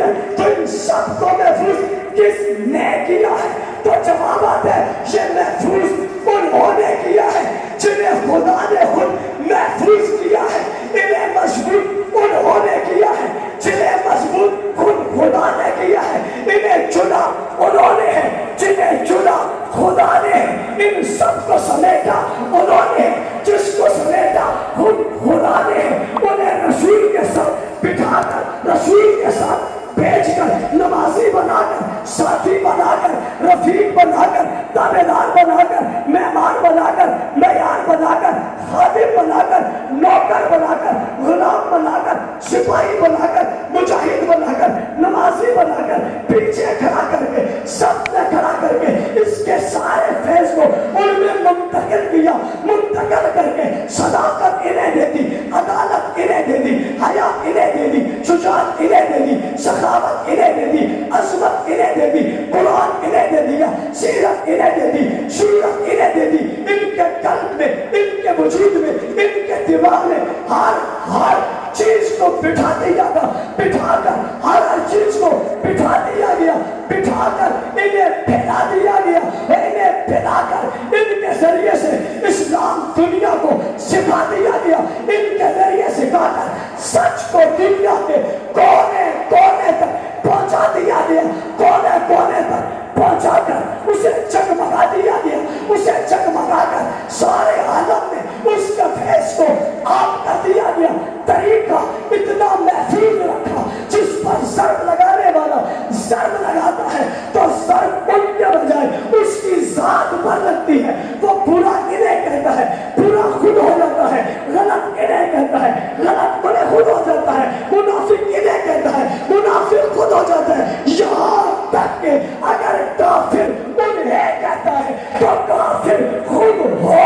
ہے تو ان سب کو محفوظ کس نے کیا ہے؟ تو جواب آتا ہے یہ محفوظ انہوں نے کیا ہے جنہیں خدا نے خود محفوظ کیا ہے. انہیں مضبوط انہوں نے کیا ہے جنہیں مضبوط خود خدا نے کیا ہے. انہیں چنا انہوں نے ہے جنہیں چنا خدا نے. ان سب کو سمیٹا انہوں نے جس کو سمیٹا خود خدا نے. انہیں رسول کے ساتھ بٹھا کر رسول کے ساتھ بھیج کر نمازی بنا کر ساتھی بنا کر رفیق بنا کر تابع دار بنا کر مہمان بنا کر معیار بنا کر خادم بنا کر نوکر بنا کر غلام بنا کر سپاہی بنا کر مجاہد بنا کر نمازی بنا کر پیچھے کھڑا کر کے سب میں کھڑا کر کے اس کے سارے فیض کو ان میں منتقل کیا. منتقل کر کے صداقت انہیں دے دی, عدالت انہیں دے دی, حیا انہیں دے دی, شجاعت انہیں دے دی, سخاوت انہیں دے دی, عظمت انہیں دے دی, قرآن انہیں دے دیا, سیرت انہیں دے دی, سیرت انہیں دے دی. ان کے قلب میں, ان کے وجود میں, ان کے دماغ میں ہر چیز کو بٹھا دیا گیا, بٹھا کر ہر چیز کو بٹھا دیا گیا, بٹھا کر انہیں پھیلا دیا گیا, انہیں پھیلا کر ان کے ذریعے سے اسلام دنیا کو سکھا دیا گیا. ان کے ذریعے سکھا کر سچ کو دنیا کے کونے کونے تک پہنچا دیا گیا, کونے کونے تک پہنچا کر اسے جگمگا دیا گیا, اسے جگمگا کر سارے عالم میں اس کے فیض کو عام کر دیا گیا. طریقہ اتنا محفوظ رکھا جس پر ضرب لگانے والا ضرب لگاتا ہے تو ضرب ان کے بجائے اس کی ذات پر لگتی ہے. وہ برا انہیں کہتا ہے, برا خود ہو جاتا ہے, غلط انہیں کہتا ہے, غلط انہیں خود ہو جاتا ہے, منافق انہیں کہتا ہے, منافق خود ہو جاتا ہے. یہاں تک کہ اگر کافر انہیں کہتا ہے تو کافر خود ہو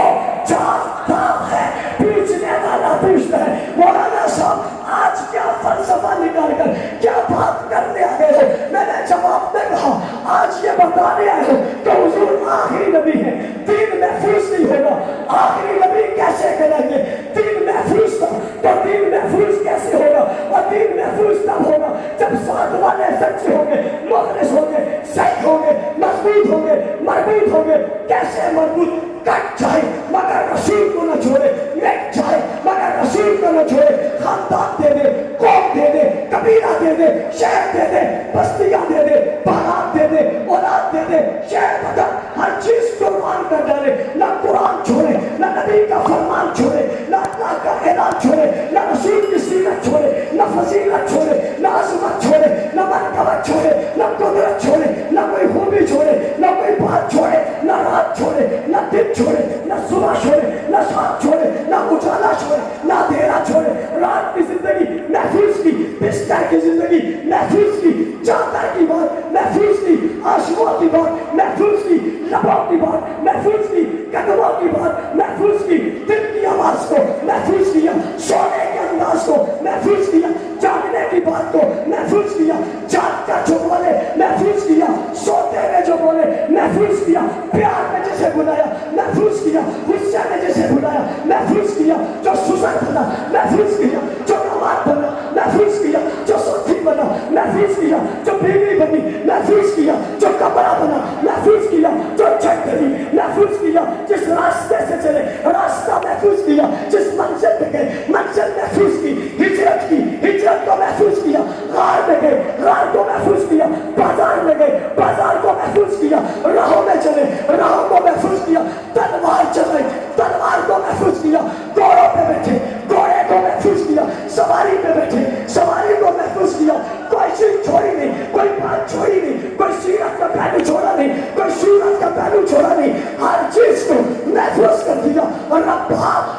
جاتا ہے. پوچھنے والا پوچھتا ہے مولانا صاحب آج کیا فلسفہ نکال کر کیا بات کرنے آئے ہو؟ میں نے جواب میں کہا آج یہ بتانے آئے ہو کہ حضور آخری نبی ہے, دین محفوظ نہیں ہوگا. آخری نبی کیسے کریں گے؟ دین محفوظ تھا تو دین محفوظ کیسے ہوگا؟ اور دین محفوظ تب ہوگا جب ساتھ والے سچے ہوں گے, مخلص ہوں گے, صحیح ہوں گے, مضبوط ہوں گے, مربوط ہوں گے. کیسے مربوط؟ کٹ جائے مگر رسول کو نہ چھوڑے, مٹ جائے مگر رسول کو نہ چھوڑے. خاندان دے دے, قوم دے دے, قبیلہ دے دے, شہر دے دے, بستیاں دے دے, باغات دے دے, اولاد دے دے, شہر بدل, ہر چیز قربان کر ڈالے. نہ قرآن چھوڑے, نہ نبی کا فرمان چھوڑے, نہ اللہ کا اعلان چھوڑے, نہ رسول کی سیرت چھوڑے, نہ فضیلت چھوڑے, نہ عظمت چھوڑے, نہ مرتبت چھوڑے, نہ قدرت چھوڑے, نہ کوئی خوبی چھوڑے, نہ کوئی بات چھوڑے, نہ رات چھوڑے, نہ دن چھوڑے, نہ صبح چھوڑے, نہ شام چھوڑے, نہ اجالا چھوڑے, نہ اندھیرا چھوڑے. رات کی زندگی محفوظ کی, بستر کی زندگی محفوظ کی, چادر کی بات محفوظ کی, آشوار کی بات محفوظ کی, لبوں کی بات محفوظ کی, قدموں کی بات محفوظ کی, دل کی آواز کو محفوظ کیا, سونے کے انداز کو محفوظ کیا, جاگنے کی بات کو محفوظ کیا, جاگ کر جو بولے محفوظ کیا, سوتے میں جو بولے محفوظ کیا, پیار میں جسے بلایا محفوظ کیا, غصے میں جسے بلایا محفوظ کیا, جو سسر بنا محفوظ کیا, جو نواز بنا محفوظ کیا, جو ساتھی بنا محفوظ کیا, جو بیوی بنی محفوظ کیا, جو کپڑا بنا محفوظ کیا, جو چھت گئی محفوظ کیا, جس راستے سے چلے راستہ محفوظ کیا, جس منزل پہ گئے منزل محفوظ کی, ہجرت کی ہجرت کو محفوظ کیا, غار میں گئے غار کو محفوظ کیا, بازار میں گئے بازار کو محفوظ کیا, راہوں میں چلے راہوں کو محفوظ کیا, تلوار چلائی تلوار کو محفوظ کیا, گھوڑوں پہ بیٹھے گھوڑے کو محفوظ کیا, سواری پہ بیٹھے سواری کو محفوظ کیا. کوئی چیز چھوڑی نہیں, کوئی بات چھوڑی نہیں, کوئی سیرت کا پہلو چھوڑا نہیں, کوئی سورت کا پہلو چھوڑا نہیں, ہر چیز کو محفوظ کر دیا. اور رب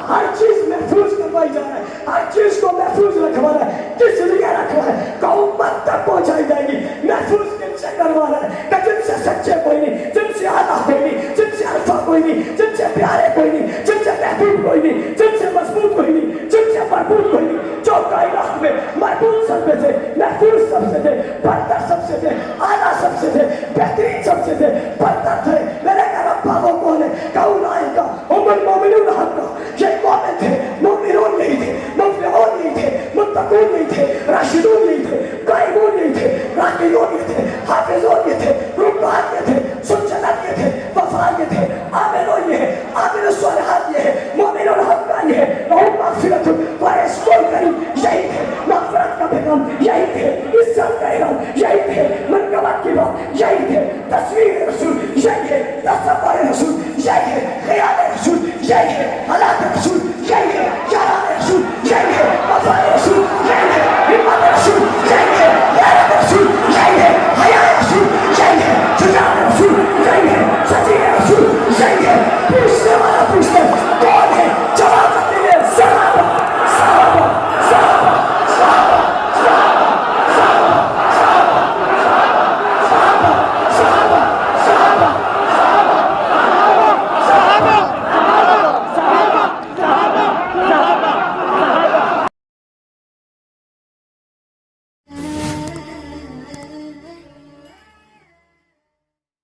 ہر چیز محفوظ کروائی جا رہا ہے, ہر چیز کو محفوظ رکھوا رہا ہے. کس لیے رکھوا ہے؟ کہ امت تک پہنچائی جائے گی. محفوظ کن سے کروا رہا ہے؟ کہ جن سے سچے کوئی نہیں, جن سے اعلیٰ کوئی نہیں, جن سے الفا کوئی نہیں, جن سے پیارے کوئی نہیں, جن سے محبوب کوئی نہیں, جن سے مضبوط کوئی نہیں, جن سے مربوط کوئی نہیں. جو کائنات میں مربوط سب سے تھے, محفوظ سب سے تھے, برتر سب سے تھے, اعلیٰ سب سے تھے, بہترین سب سے تھے, برتر تھے. میرے کا رب وہ کون ہے؟ کہ اولئک هم المؤمنون حقا. یہ مومن تھے, مومنون نہیں تھے, مفلحون نہیں تھے, متقون نہیں تھے, راشدون نہیں تھے, قائمون نہیں تھے, ہیں